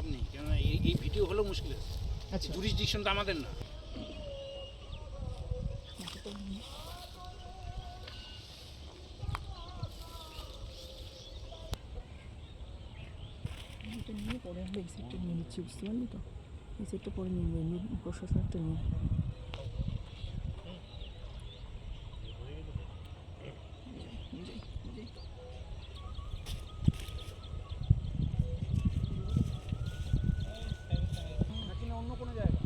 লাভ নেই, কেননা এই ভিডিও হলেও মুশকিল আছে। আচ্ছা জুরিসডিকশন তো আমাদের না। এটা নিয়ে পরে আমরা এই সেটটা নিয়ে নিচ্ছি, বুঝতে পারলি তো? এই সেটটা পরে নিয়ে নেবো, এমনি প্রশাসনটা নিয়ে। অন্য কোনো জায়গা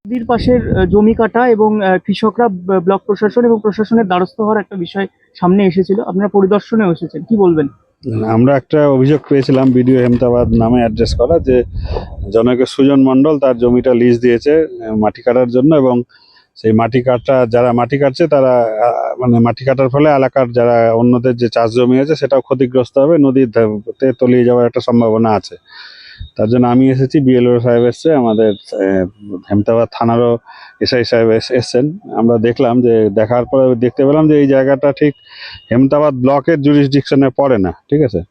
নদীর পাশের জমি কাটা এবং কৃষকরা ব্লক প্রশাসন এবং প্রশাসনের দ্বারস্থ হওয়ার একটা বিষয় সামনে এসেছিল, আপনারা পরিদর্শনে এসেছেন, কি বলবেন? আমরা একটা অভিযোগ পেয়েছিলাম বিডিও হেমতাবাদ নামে অ্যাড্রেস করা, যে জনকের সুজন মণ্ডল তার জমিটা লিজ দিয়েছে মাটি কাটার জন্য, এবং সেই যারা মাটি কাটছে তারা মানে মাটি কাটার ফলে এলাকার যারা অন্যদের যে চাষ জমি আছে সেটাও ক্ষতিগ্রস্ত হবে, নদীতে তলিয়ে যাওয়ার একটা সম্ভাবনা আছে। তার জন্য আমি এসেছি, বিএলও সাহেব এসছে, আমাদের হেমতাবাদ থানারও এসআই সাহেব এসছেন। আমরা দেখলাম, যে দেখার পরে দেখতে পেলাম যে এই জায়গাটা ঠিক হেমতাবাদ ব্লকের জুরিসডিকশনে পড়ে না, ঠিক আছে।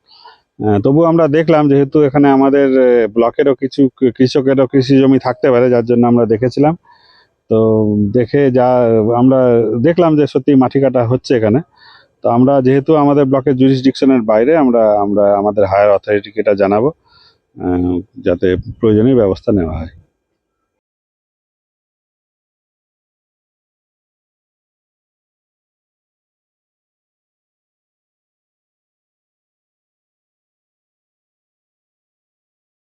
তবু আমরা দেখলাম, যেহেতু এখানে আমাদের ব্লকেরও কিছু কৃষকেরও কৃষি জমি থাকতে পারে, যার জন্য আমরা দেখেছিলাম। তো দেখে আমরা দেখলাম যে সত্যি মাটি কাটা হচ্ছে এখানে। তো আমরা যেহেতু আমাদের ব্লকের জুরিসডিকশনের বাইরে, আমরা আমাদের হায়ার অথরিটিকে এটা জানাবো, যাতে প্রয়োজনীয় ব্যবস্থা নেওয়া হয়।